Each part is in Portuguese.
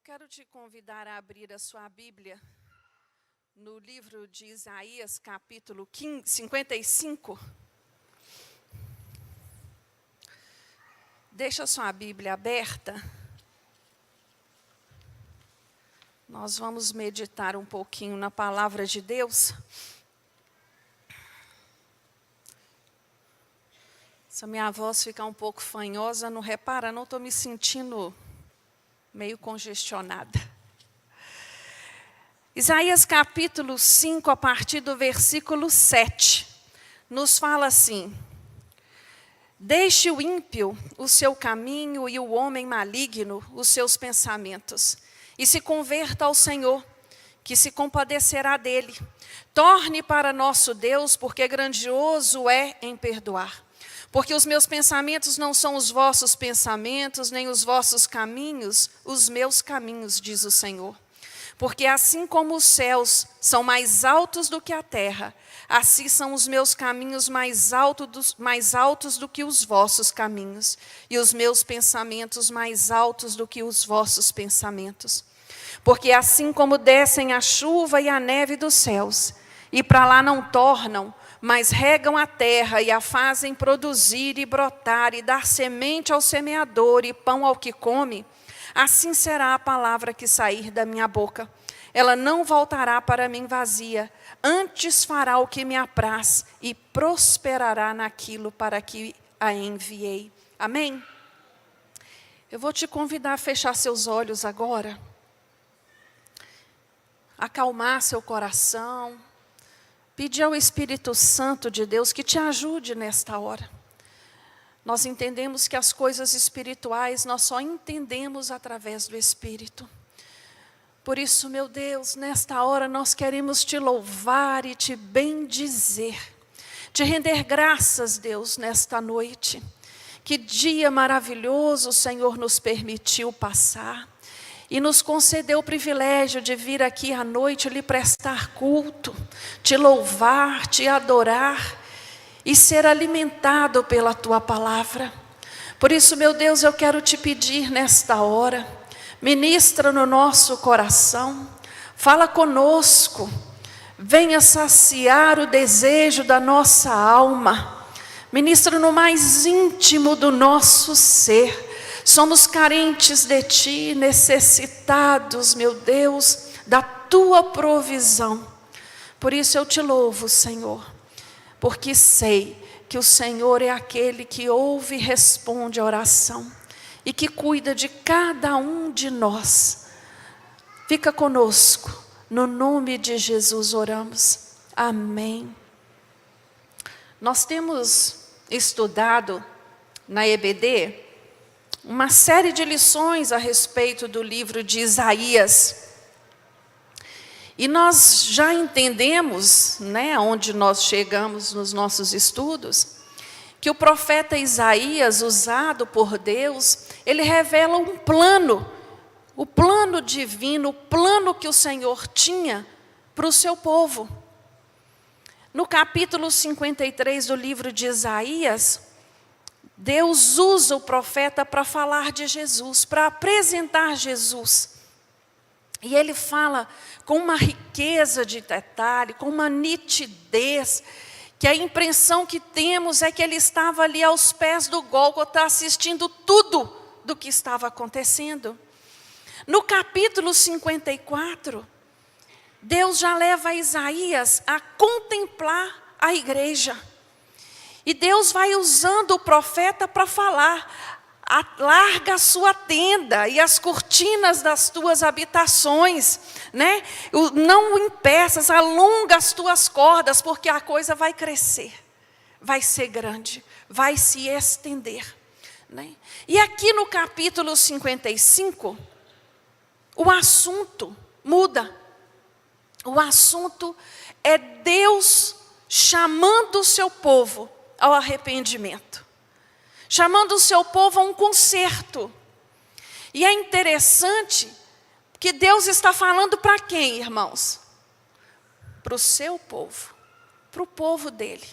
quero te convidar a abrir a sua Bíblia no livro de Isaías, capítulo 55. Deixa a sua Bíblia aberta. Nós vamos meditar um pouquinho na palavra de Deus. Se a minha voz ficar um pouco fanhosa, não repara, não estou me sentindo meio congestionada. Isaías capítulo 5, a partir do versículo 7, nos fala assim: Deixe o ímpio o seu caminho e o homem maligno os seus pensamentos, e se converta ao Senhor, que se compadecerá dele. Torne para nosso Deus, porque grandioso é em perdoar. Porque os meus pensamentos não são os vossos pensamentos, nem os vossos caminhos, os meus caminhos, diz o Senhor. Porque assim como os céus são mais altos do que a terra, assim são os meus caminhos mais altos do que os vossos caminhos, e os meus pensamentos mais altos do que os vossos pensamentos. Porque assim como descem a chuva e a neve dos céus, e para lá não tornam, mas regam a terra e a fazem produzir e brotar, e dar semente ao semeador e pão ao que come, assim será a palavra que sair da minha boca. Ela não voltará para mim vazia, antes fará o que me apraz e prosperará naquilo para que a enviei. Amém? Eu vou te convidar a fechar seus olhos agora, acalmar seu coração, pedir ao Espírito Santo de Deus que te ajude nesta hora. Nós entendemos que as coisas espirituais nós só entendemos através do Espírito. Por isso, meu Deus, nesta hora nós queremos te louvar e te bendizer, te render graças, Deus, nesta noite. Que dia maravilhoso o Senhor nos permitiu passar e nos concedeu o privilégio de vir aqui à noite lhe prestar culto, te louvar, te adorar e ser alimentado pela tua palavra. Por isso, meu Deus, eu quero te pedir nesta hora, ministra no nosso coração, fala conosco, venha saciar o desejo da nossa alma, ministra no mais íntimo do nosso ser. Somos carentes de ti, necessitados, meu Deus, da tua provisão. Por isso eu te louvo, Senhor, porque sei que o Senhor é aquele que ouve e responde a oração e que cuida de cada um de nós. Fica conosco, no nome de Jesus oramos. Amém. Nós temos estudado na EBD uma série de lições a respeito do livro de Isaías. E nós já entendemos, onde nós chegamos nos nossos estudos, que o profeta Isaías, usado por Deus, ele revela um plano, o plano divino, o plano que o Senhor tinha para o seu povo. No capítulo 53 do livro de Isaías, Deus usa o profeta para falar de Jesus, para apresentar Jesus. E ele fala com uma riqueza de detalhe, com uma nitidez, que a impressão que temos é que ele estava ali aos pés do Gólgota, assistindo tudo do que estava acontecendo. No capítulo 54, Deus já leva Isaías a contemplar a igreja. E Deus vai usando o profeta para falar: larga a sua tenda e as cortinas das tuas habitações, não impeças, alonga as tuas cordas, porque a coisa vai crescer, vai ser grande, vai se estender. E aqui no capítulo 55, o assunto muda. O assunto é Deus chamando o seu povo ao arrependimento, chamando o seu povo a um conserto. E é interessante que Deus está falando para quem, irmãos? Para o seu povo, para o povo dele.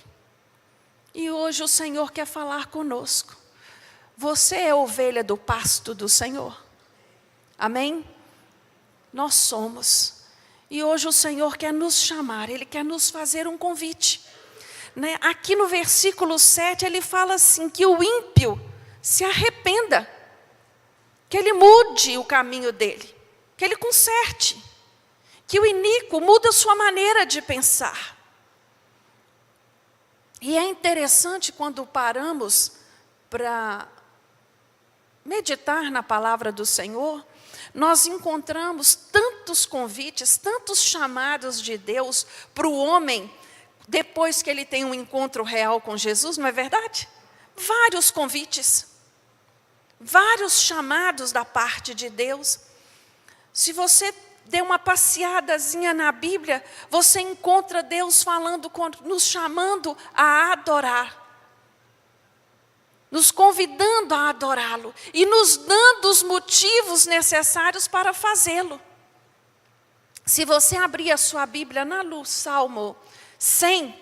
E hoje o Senhor quer falar conosco. Você é ovelha do pasto do Senhor? Amém? Nós somos. E hoje o Senhor quer nos chamar, Ele quer nos fazer um convite. Né? Aqui no versículo 7, Ele fala assim, que o ímpio se arrependa, que ele mude o caminho dele, que ele conserte, que o iníquo muda a sua maneira de pensar. E é interessante quando paramos para meditar na palavra do Senhor, nós encontramos tantos convites, tantos chamados de Deus para o homem, depois que ele tem um encontro real com Jesus, não é verdade? Vários convites, vários chamados da parte de Deus. Se você der uma passeadazinha na Bíblia, você encontra Deus falando, nos chamando a adorar, nos convidando a adorá-lo e nos dando os motivos necessários para fazê-lo. Se você abrir a sua Bíblia no Salmo 100,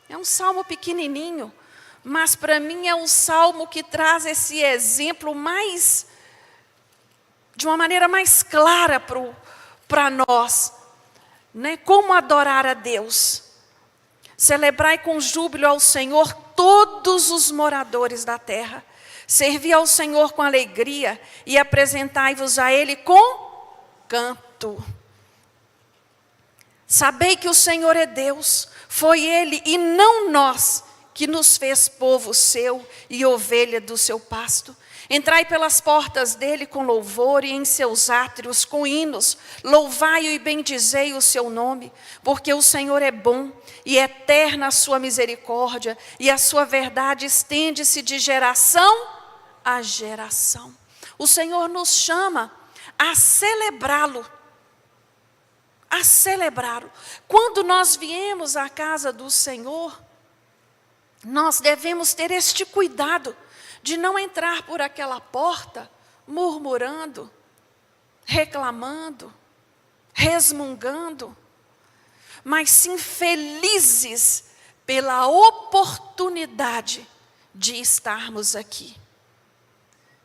é um salmo pequenininho, mas para mim é um salmo que traz esse exemplo de uma maneira mais clara para nós, né? Como adorar a Deus. Celebrai com júbilo ao Senhor todos os moradores da terra. Servi ao Senhor com alegria e apresentai-vos a Ele com canto. Sabei que o Senhor é Deus, foi Ele e não nós que nos fez povo seu e ovelha do seu pasto. Entrai pelas portas dele com louvor e em seus átrios com hinos. Louvai-o e bendizei o seu nome, porque o Senhor é bom e eterna a sua misericórdia, e a sua verdade estende-se de geração a geração. O Senhor nos chama a celebrá-lo. A celebrá-lo. Quando nós viemos à casa do Senhor, nós devemos ter este cuidado de não entrar por aquela porta murmurando, reclamando, resmungando, mas sim felizes pela oportunidade de estarmos aqui,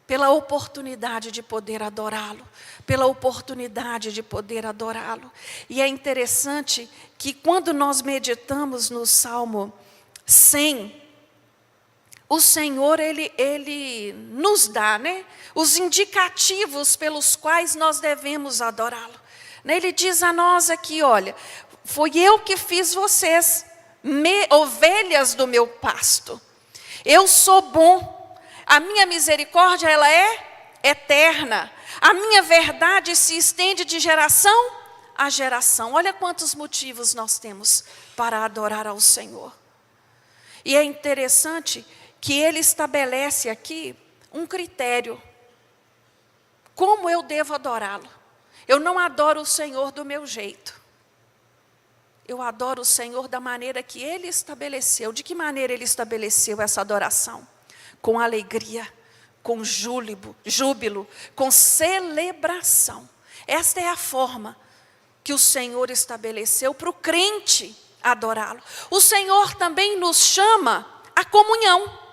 pela oportunidade de poder adorá-lo, pela oportunidade de poder adorá-lo. E é interessante que quando nós meditamos no Salmo 100, o Senhor, Ele nos dá, né, os indicativos pelos quais nós devemos adorá-lo. Ele diz a nós aqui, olha, foi eu que fiz vocês, ovelhas do meu pasto. Eu sou bom, a minha misericórdia ela é eterna. A minha verdade se estende de geração a geração. Olha quantos motivos nós temos para adorar ao Senhor. E é interessante que Ele estabelece aqui um critério. Como eu devo adorá-lo? Eu não adoro o Senhor do meu jeito. Eu adoro o Senhor da maneira que Ele estabeleceu. De que maneira Ele estabeleceu essa adoração? Com alegria, com júbilo, com celebração. Esta é a forma que o Senhor estabeleceu para o crente adorá-lo. O Senhor também nos chama à comunhão.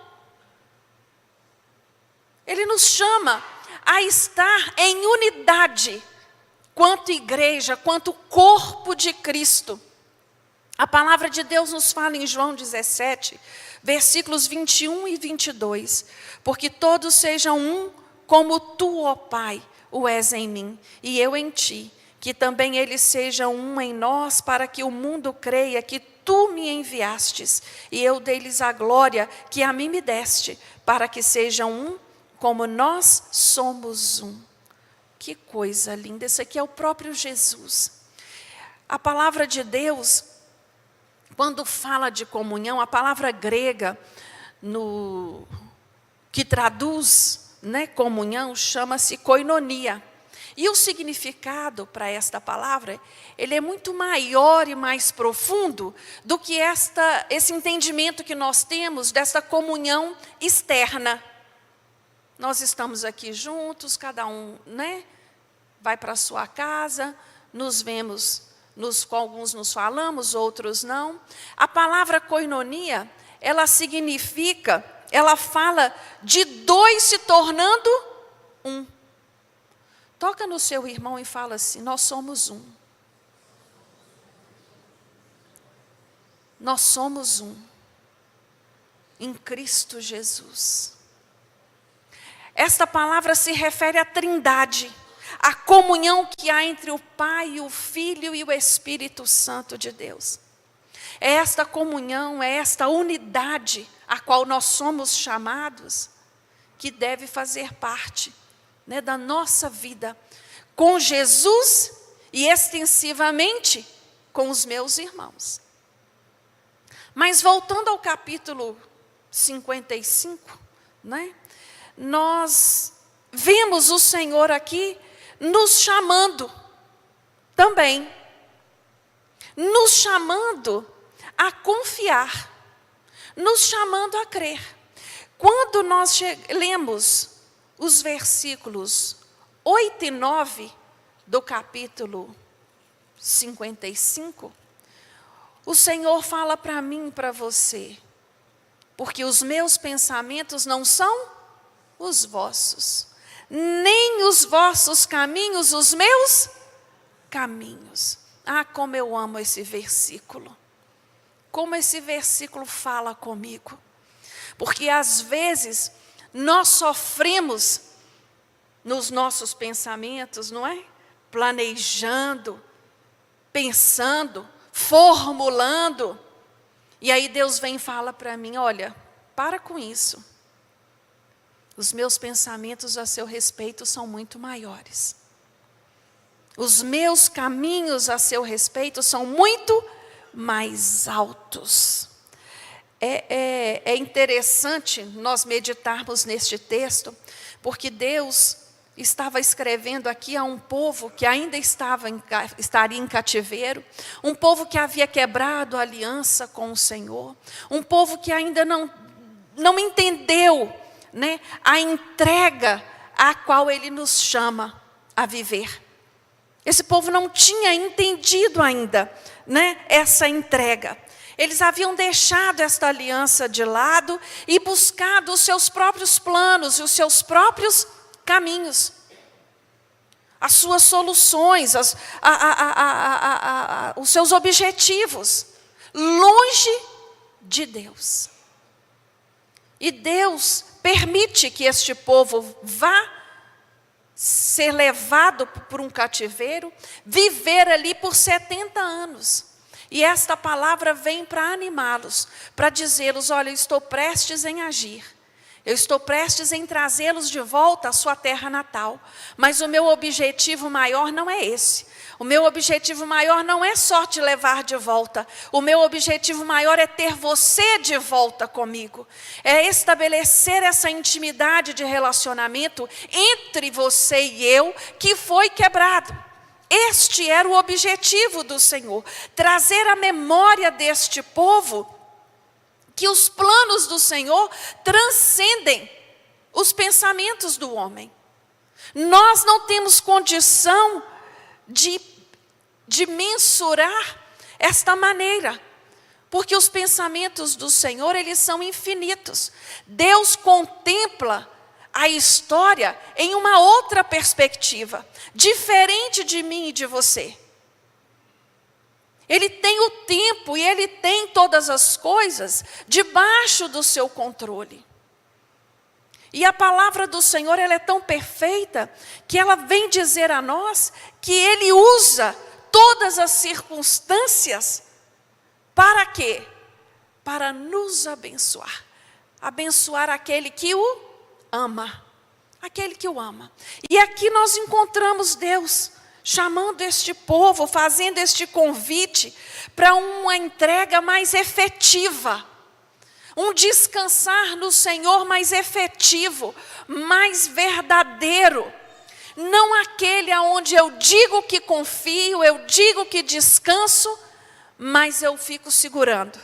Ele nos chama a estar em unidade, quanto igreja, quanto corpo de Cristo. A palavra de Deus nos fala em João 17, versículos 21 e 22. Porque todos sejam um, como tu, ó Pai, o és em mim, e eu em ti, que também eles sejam um em nós, para que o mundo creia que tu me enviastes, e eu dei-lhes a glória que a mim me deste, para que sejam um, como nós somos um. Que coisa linda, esse aqui é o próprio Jesus. A palavra de Deus, quando fala de comunhão, a palavra grega, que traduz, né, comunhão, chama-se koinonia. E o significado para esta palavra, ele é muito maior e mais profundo do que esse entendimento que nós temos desta comunhão externa. Nós estamos aqui juntos, cada um, né, vai para a sua casa, nos vemos, com alguns nos falamos, outros não. A palavra koinonia, ela significa, ela fala de dois se tornando um. Toca no seu irmão e fala assim: nós somos um. Nós somos um. Em Cristo Jesus. Esta palavra se refere à Trindade, à comunhão que há entre o Pai, o Filho e o Espírito Santo de Deus. É esta comunhão, é esta unidade a qual nós somos chamados, que deve fazer parte, né, da nossa vida com Jesus e extensivamente com os meus irmãos. Mas voltando ao capítulo 55, né, nós vemos o Senhor aqui nos chamando também, nos chamando a confiar, nos chamando a crer. Quando nós lemos os versículos 8 e 9 do capítulo 55, o Senhor fala para mim e para você: porque os meus pensamentos não são os vossos, nem os vossos caminhos os meus caminhos. Ah, como eu amo esse versículo. Como esse versículo fala comigo. Porque às vezes nós sofremos nos nossos pensamentos, não é? Planejando, pensando, formulando. E aí Deus vem e fala para mim: olha, para com isso. Os meus pensamentos a seu respeito são muito maiores. Os meus caminhos a seu respeito são muito mais altos. É interessante nós meditarmos neste texto, porque Deus estava escrevendo aqui a um povo que ainda estaria em cativeiro, um povo que havia quebrado a aliança com o Senhor, um povo que ainda não entendeu, né, a entrega a qual Ele nos chama a viver. Esse povo não tinha entendido ainda, né, essa entrega. Eles haviam deixado esta aliança de lado e buscado os seus próprios planos e os seus próprios caminhos, as suas soluções, os seus objetivos, longe de Deus. E Deus permite que este povo vá ser levado por um cativeiro, viver ali por 70 anos. E esta palavra vem para animá-los, para dizê-los: olha, eu estou prestes em agir. Eu estou prestes em trazê-los de volta à sua terra natal. Mas o meu objetivo maior não é esse. O meu objetivo maior não é só te levar de volta. O meu objetivo maior é ter você de volta comigo. É estabelecer essa intimidade de relacionamento entre você e eu, que foi quebrado. Este era o objetivo do Senhor. Trazer à memória deste povo que os planos do Senhor transcendem os pensamentos do homem. Nós não temos condição de mensurar esta maneira, porque os pensamentos do Senhor, eles são infinitos. Deus contempla a história em uma outra perspectiva, diferente de mim e de você. Ele tem o tempo e Ele tem todas as coisas debaixo do seu controle. E a palavra do Senhor, ela é tão perfeita, que ela vem dizer a nós que Ele usa todas as circunstâncias para quê? Para nos abençoar. Abençoar aquele que o ama. Aquele que o ama. E aqui nós encontramos Deus chamando este povo, fazendo este convite para uma entrega mais efetiva. Um descansar no Senhor mais efetivo, mais verdadeiro. Não aquele aonde eu digo que confio, eu digo que descanso, mas eu fico segurando.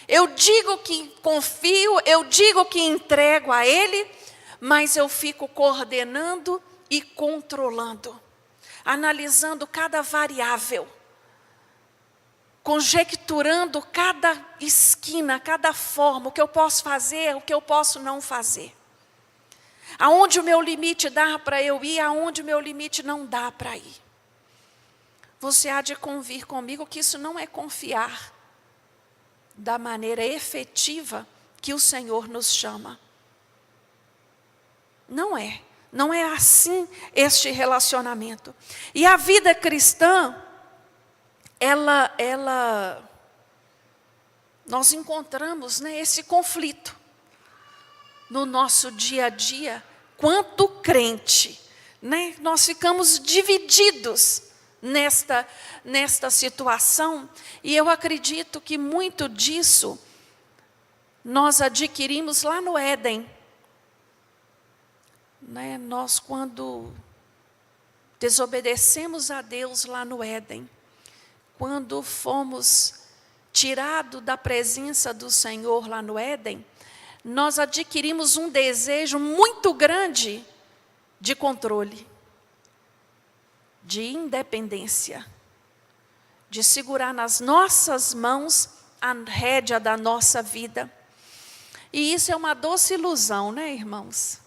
Eu digo que confio, eu digo que entrego a Ele, mas eu fico coordenando e controlando, analisando cada variável, conjecturando cada esquina, cada forma, o que eu posso fazer, o que eu posso não fazer. Aonde o meu limite dá para eu ir, aonde o meu limite não dá para ir. Você há de convir comigo que isso não é confiar da maneira efetiva que o Senhor nos chama. Não é. Não é assim este relacionamento. E a vida cristã, nós encontramos, né, esse conflito no nosso dia a dia, quanto crente, né? Nós ficamos divididos nesta situação, e eu acredito que muito disso nós adquirimos lá no Éden. Né? Nós, quando desobedecemos a Deus lá no Éden, quando fomos tirados da presença do Senhor lá no Éden, nós adquirimos um desejo muito grande de controle, de independência, de segurar nas nossas mãos a rédea da nossa vida. E isso é uma doce ilusão, né, irmãos?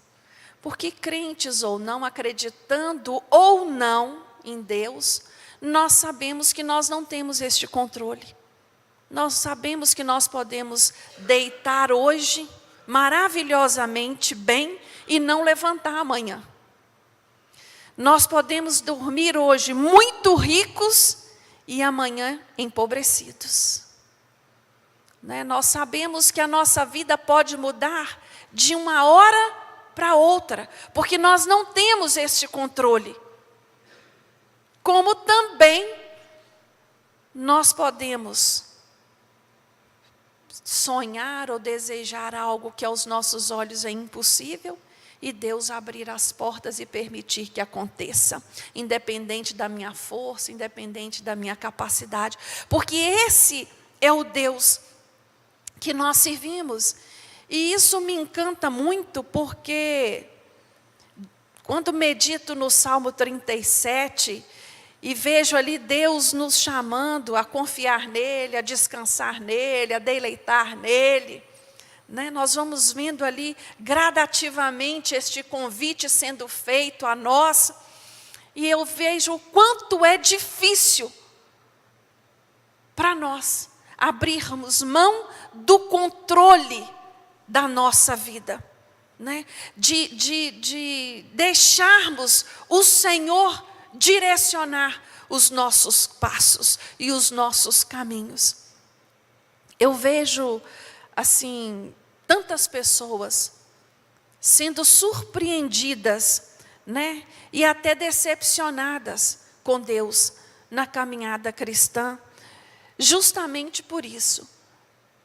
Porque crentes ou não, acreditando ou não em Deus, nós sabemos que nós não temos este controle. Nós sabemos que nós podemos deitar hoje maravilhosamente bem e não levantar amanhã. Nós podemos dormir hoje muito ricos e amanhã empobrecidos. Né? Nós sabemos que a nossa vida pode mudar de uma hora para outra, porque nós não temos este controle. Como também nós podemos sonhar ou desejar algo que aos nossos olhos é impossível, e Deus abrir as portas e permitir que aconteça, independente da minha força, independente da minha capacidade, porque esse é o Deus que nós servimos. E isso me encanta muito, porque quando medito no Salmo 37, e vejo ali Deus nos chamando a confiar nele, a descansar nele, a deleitar nele, né? Nós vamos vendo ali gradativamente este convite sendo feito a nós, e eu vejo o quanto é difícil para nós abrirmos mão do controle da nossa vida, né? De deixarmos o Senhor direcionar os nossos passos e os nossos caminhos. Eu vejo, assim, tantas pessoas sendo surpreendidas, né? E até decepcionadas com Deus na caminhada cristã, justamente por isso,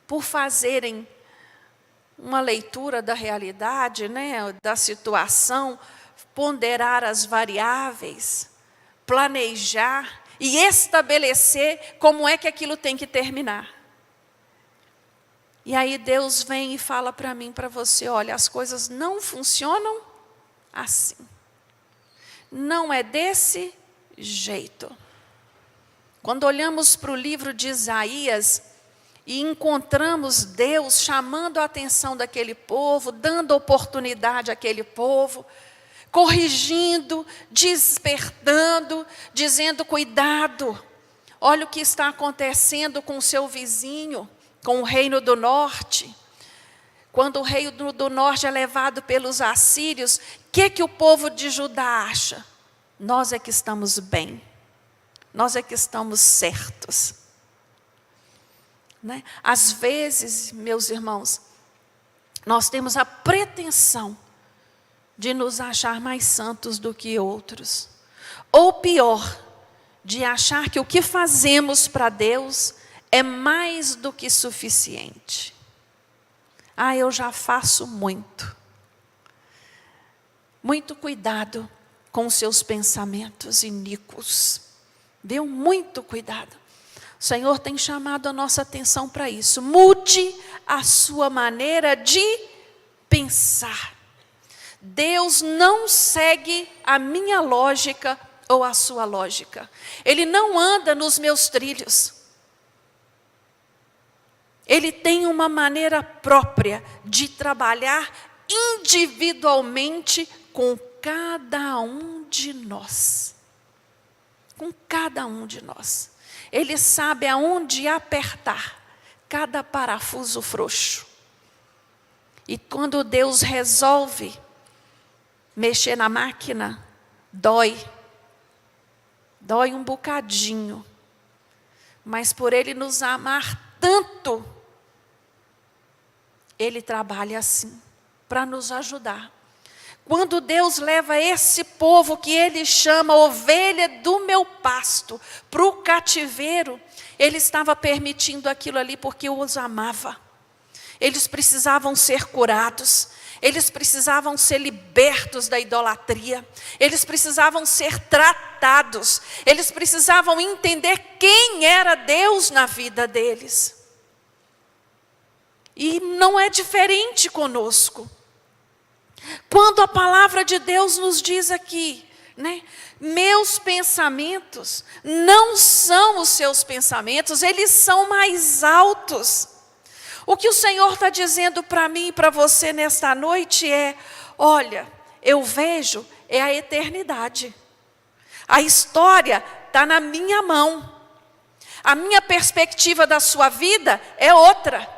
por fazerem uma leitura da realidade, né, da situação, ponderar as variáveis, planejar e estabelecer como é que aquilo tem que terminar. E aí Deus vem e fala para mim, para você, olha, as coisas não funcionam assim. Não é desse jeito. Quando olhamos para o livro de Isaías e encontramos Deus chamando a atenção daquele povo, dando oportunidade àquele povo, corrigindo, despertando, dizendo, cuidado, olha o que está acontecendo com o seu vizinho, com o reino do norte. Quando o reino do norte é levado pelos assírios, o que o povo de Judá acha? Nós é que estamos bem, nós é que estamos certos. Né? Às vezes, meus irmãos, nós temos a pretensão de nos achar mais santos do que outros. Ou pior, de achar que o que fazemos para Deus é mais do que suficiente. Ah, eu já faço muito. Muito cuidado com os seus pensamentos iníquos. Viu? Muito cuidado. O Senhor tem chamado a nossa atenção para isso. Mude a sua maneira de pensar. Deus não segue a minha lógica ou a sua lógica. Ele não anda nos meus trilhos. Ele tem uma maneira própria de trabalhar individualmente com cada um de nós. Com cada um de nós. Ele sabe aonde apertar cada parafuso frouxo. E quando Deus resolve mexer na máquina, dói. Dói um bocadinho. Mas por Ele nos amar tanto, Ele trabalha assim, para nos ajudar. Quando Deus leva esse povo que Ele chama ovelha do meu pasto, para o cativeiro, Ele estava permitindo aquilo ali porque os amava. Eles precisavam ser curados, eles precisavam ser libertos da idolatria, eles precisavam ser tratados, eles precisavam entender quem era Deus na vida deles. E não é diferente conosco. Quando a palavra de Deus nos diz aqui, né? Meus pensamentos não são os seus pensamentos, eles são mais altos. O que o Senhor está dizendo para mim e para você nesta noite é: olha, eu vejo é a eternidade. A história está na minha mão. A minha perspectiva da sua vida é outra.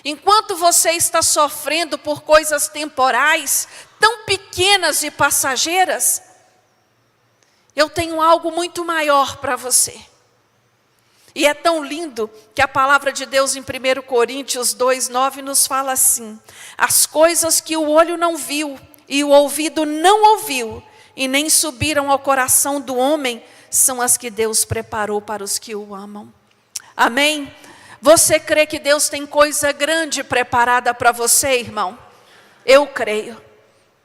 Enquanto você está sofrendo por coisas temporais, tão pequenas e passageiras, eu tenho algo muito maior para você. E é tão lindo que a palavra de Deus em 1 Coríntios 2:9 nos fala assim: as coisas que o olho não viu e o ouvido não ouviu e nem subiram ao coração do homem, são as que Deus preparou para os que o amam. Amém? Você crê que Deus tem coisa grande preparada para você, irmão? Eu creio.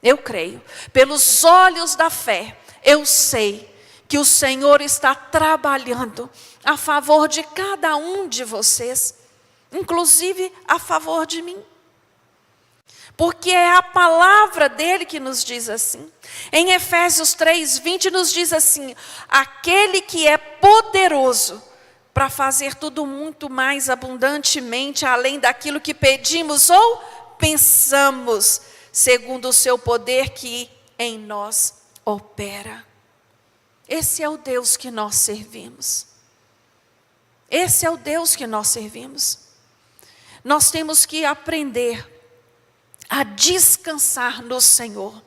Eu creio. Pelos olhos da fé, eu sei que o Senhor está trabalhando a favor de cada um de vocês, inclusive a favor de mim. Porque é a palavra dele que nos diz assim. Em Efésios 3:20 nos diz assim: aquele que é poderoso para fazer tudo muito mais abundantemente, além daquilo que pedimos ou pensamos, segundo o seu poder que em nós opera. Esse é o Deus que nós servimos. Esse é o Deus que nós servimos. Nós temos que aprender a descansar no Senhor,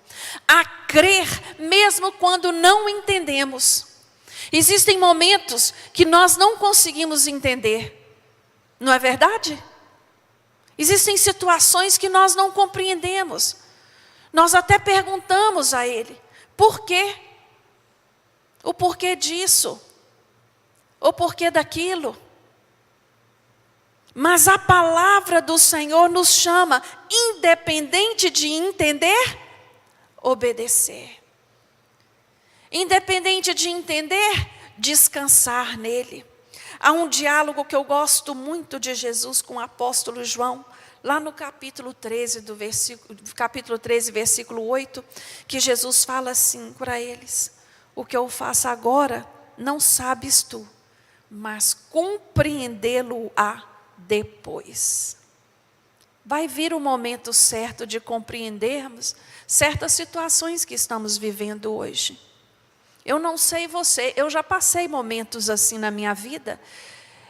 a crer mesmo quando não entendemos. Existem momentos que nós não conseguimos entender, não é verdade? Existem situações que nós não compreendemos. Nós até perguntamos a Ele, por quê? O porquê disso? O porquê daquilo? Mas a palavra do Senhor nos chama, independente de entender, obedecer. Independente de entender, descansar nele. Há um diálogo que eu gosto muito de Jesus com o apóstolo João, lá no capítulo 13, versículo 8, que Jesus fala assim para eles: o que eu faço agora, não sabes tu, mas compreendê-lo-á depois. Vai vir o momento certo de compreendermos certas situações que estamos vivendo hoje. Eu não sei você, eu já passei momentos assim na minha vida,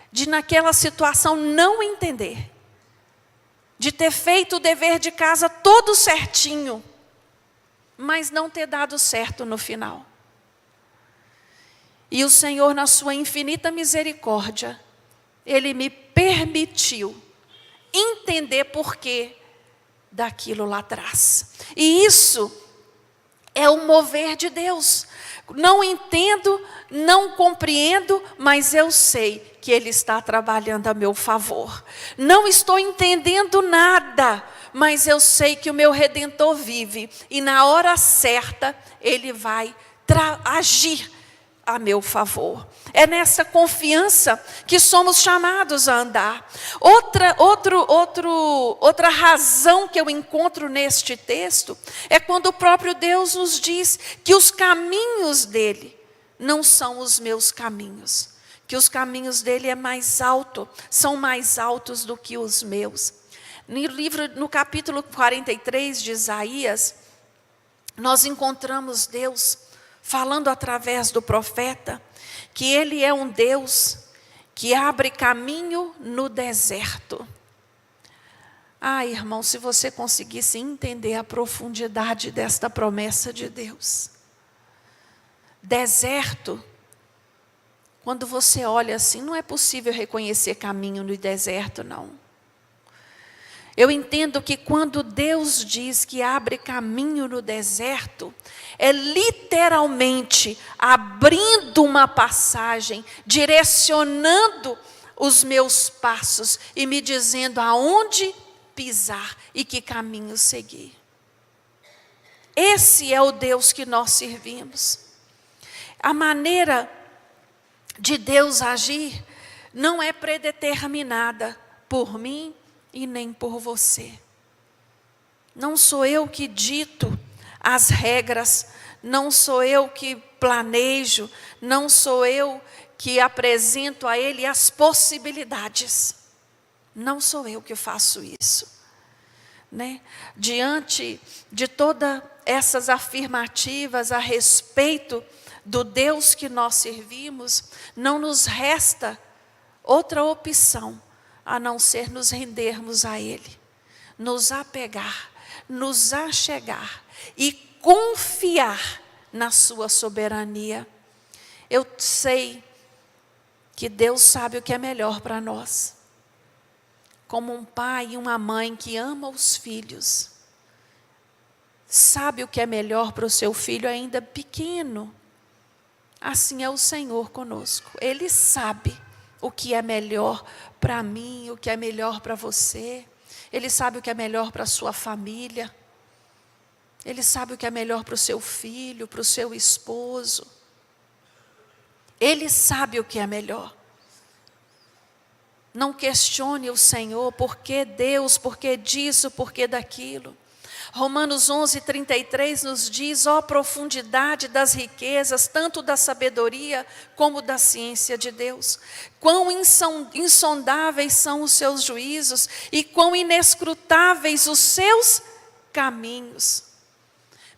de naquela situação não entender, de ter feito o dever de casa todo certinho, mas não ter dado certo no final. E o Senhor, na sua infinita misericórdia, Ele me permitiu entender porquê daquilo lá atrás. E isso é o mover de Deus. Não entendo, não compreendo, mas eu sei que Ele está trabalhando a meu favor. Não estou entendendo nada, mas eu sei que o meu Redentor vive. E na hora certa, Ele vai agir a meu favor. É nessa confiança que somos chamados a andar. Outra razão que eu encontro neste texto é quando o próprio Deus nos diz que os caminhos dele não são os meus caminhos, que os caminhos dele são mais altos do que os meus. No capítulo 43 de Isaías, nós encontramos Deus falando através do profeta, que Ele é um Deus que abre caminho no deserto. Irmão, se você conseguisse entender a profundidade desta promessa de Deus. Deserto, quando você olha assim, não é possível reconhecer caminho no deserto, não. Eu entendo que quando Deus diz que abre caminho no deserto, é literalmente abrindo uma passagem, direcionando os meus passos e me dizendo aonde pisar e que caminho seguir. Esse é o Deus que nós servimos. A maneira de Deus agir não é predeterminada por mim e nem por você. Não sou eu que dito as regras, não sou eu que planejo, não sou eu que apresento a Ele as possibilidades. Não sou eu que faço isso, né? Diante de todas essas afirmativas a respeito do Deus que nós servimos, não nos resta outra opção a não ser nos rendermos a Ele, nos apegar, nos achegar e confiar na sua soberania. Eu sei que Deus sabe o que é melhor para nós. Como um pai e uma mãe que ama os filhos, sabe o que é melhor para o seu filho ainda pequeno. Assim é o Senhor conosco. Ele sabe o que é melhor para mim, o que é melhor para você. Ele sabe o que é melhor para a sua família. Ele sabe o que é melhor para o seu filho, para o seu esposo. Ele sabe o que é melhor. Não questione o Senhor, por que Deus, por que disso, por que daquilo. Romanos 11:33 nos diz, ó profundidade das riquezas, tanto da sabedoria como da ciência de Deus. Quão insondáveis são os seus juízos e quão inescrutáveis os seus caminhos.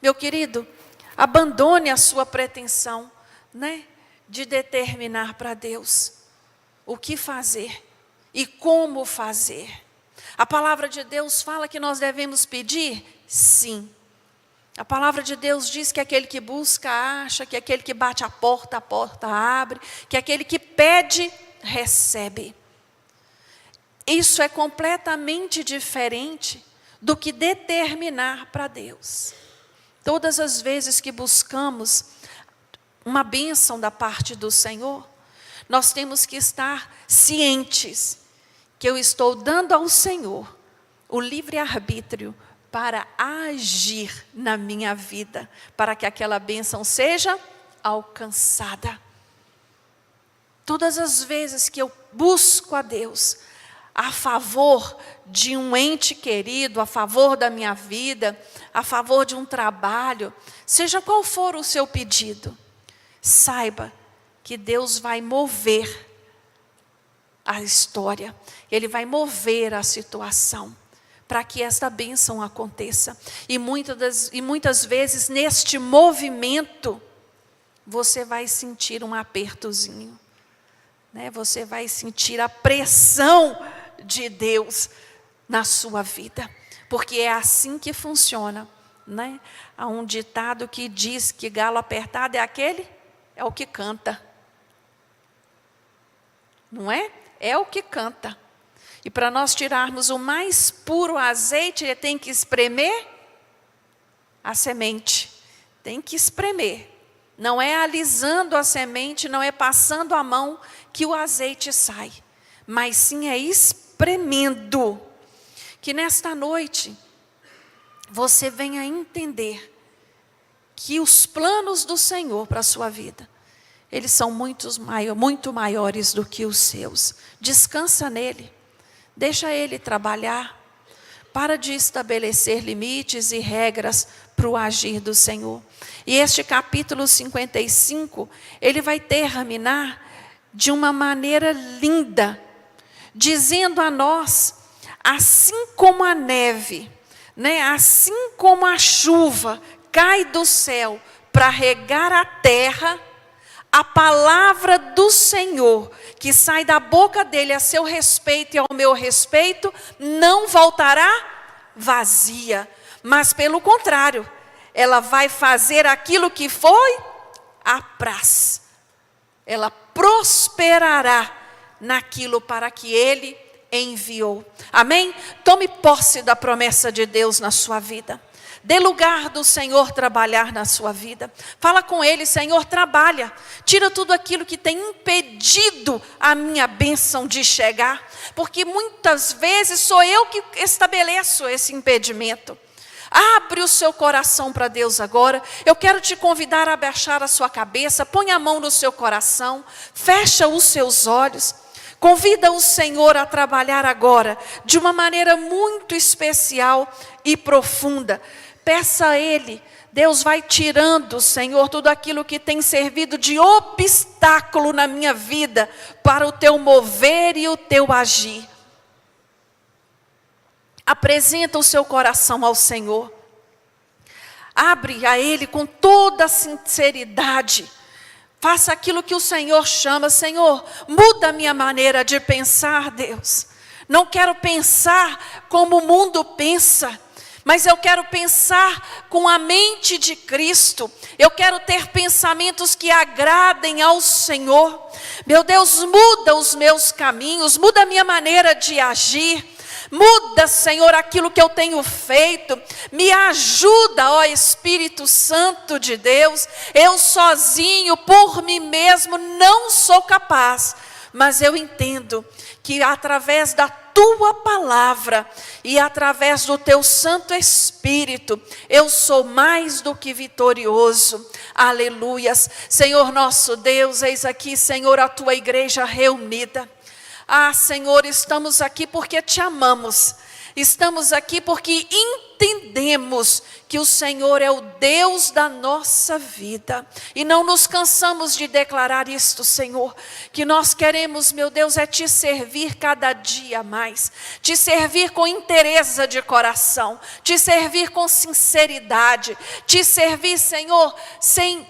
Meu querido, abandone a sua pretensão, né, de determinar para Deus o que fazer e como fazer. A palavra de Deus fala que nós devemos pedir? Sim. A palavra de Deus diz que aquele que busca, acha, que aquele que bate a porta abre, que aquele que pede, recebe. Isso é completamente diferente do que determinar para Deus. Todas as vezes que buscamos uma bênção da parte do Senhor, nós temos que estar cientes que eu estou dando ao Senhor o livre-arbítrio para agir na minha vida, para que aquela bênção seja alcançada. Todas as vezes que eu busco a Deus a favor de um ente querido, a favor da minha vida, a favor de um trabalho, seja qual for o seu pedido, saiba que Deus vai mover a história, Ele vai mover a situação, para que esta bênção aconteça. E muitas vezes neste movimento, você vai sentir um apertozinho, né? Você vai sentir a pressão de Deus na sua vida, porque é assim que funciona, né? Há um ditado que diz que galo apertado é o que canta, não é? É o que canta. E para nós tirarmos o mais puro azeite, tem que espremer a semente. Tem que espremer. Não é alisando a semente, não é passando a mão que o azeite sai. Mas sim é espremendo. Que nesta noite, você venha entender que os planos do Senhor para a sua vida, eles são muito maiores do que os seus. Descansa nele. Deixa Ele trabalhar. Para de estabelecer limites e regras para o agir do Senhor. E este capítulo 55, ele vai terminar de uma maneira linda, dizendo a nós assim como a neve, né? Assim como a chuva cai do céu para regar a terra, a palavra do Senhor, que sai da boca dele a seu respeito e ao meu respeito, não voltará vazia, mas pelo contrário, ela vai fazer aquilo que foi apraz. Ela prosperará naquilo para que ele enviou. Amém? Tome posse da promessa de Deus na sua vida. Dê lugar do Senhor trabalhar na sua vida. Fala com Ele: Senhor, trabalha. Tira tudo aquilo que tem impedido a minha bênção de chegar. Porque muitas vezes sou eu que estabeleço esse impedimento. Abre o seu coração para Deus agora. Eu quero te convidar a abaixar a sua cabeça. Põe a mão no seu coração. Fecha os seus olhos. Convida o Senhor a trabalhar agora de uma maneira muito especial e profunda. Peça a Ele. Deus vai tirando, Senhor, tudo aquilo que tem servido de obstáculo na minha vida para o teu mover e o teu agir. Apresenta o seu coração ao Senhor. Abre a Ele com toda a sinceridade. Faça aquilo que o Senhor chama. Senhor, muda a minha maneira de pensar, Deus. Não quero pensar como o mundo pensa, mas eu quero pensar com a mente de Cristo. Eu quero ter pensamentos que agradem ao Senhor. Meu Deus, muda os meus caminhos, muda a minha maneira de agir. Muda, Senhor, aquilo que eu tenho feito. Me ajuda, ó Espírito Santo de Deus. Eu sozinho, por mim mesmo, não sou capaz. Mas eu entendo que através da tua palavra e através do teu Santo Espírito, eu sou mais do que vitorioso. Aleluias. Senhor nosso Deus, eis aqui, Senhor, a tua igreja reunida. Ah, Senhor, estamos aqui porque te amamos. Estamos aqui porque entendemos que o Senhor é o Deus da nossa vida. E não nos cansamos de declarar isto, Senhor. Que nós queremos, meu Deus, é te servir cada dia mais. Te servir com inteireza de coração. Te servir com sinceridade. Te servir, Senhor, sem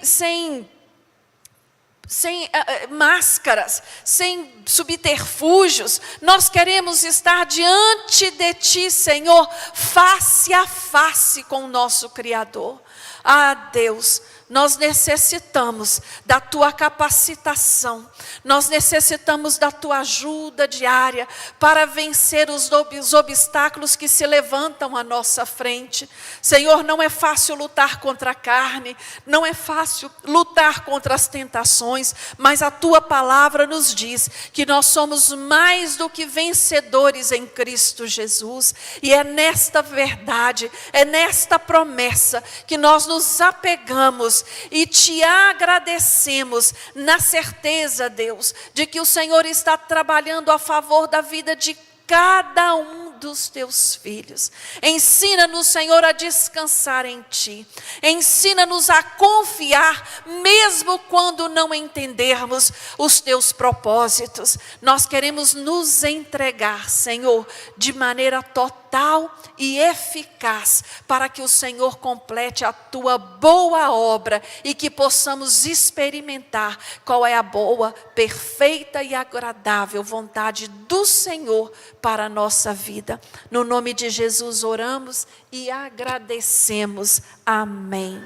máscaras, sem subterfúgios. Nós queremos estar diante de ti, Senhor, face a face com o nosso Criador. Ah, Deus, nós necessitamos da tua capacitação, nós necessitamos da tua ajuda diária para vencer os obstáculos que se levantam à nossa frente. Senhor, não é fácil lutar contra a carne, não é fácil lutar contra as tentações, mas a tua palavra nos diz que nós somos mais do que vencedores em Cristo Jesus. E é nesta verdade, é nesta promessa que nós nos apegamos e te agradecemos na certeza, Deus, de que o Senhor está trabalhando a favor da vida de cada um dos teus filhos. Ensina-nos, Senhor, a descansar em ti. Ensina-nos a confiar, mesmo quando não entendermos os teus propósitos. Nós queremos nos entregar, Senhor, de maneira total e eficaz, para que o Senhor complete a tua boa obra e que possamos experimentar qual é a boa, perfeita e agradável vontade do Senhor para a nossa vida. No nome de Jesus oramos e agradecemos. Amém.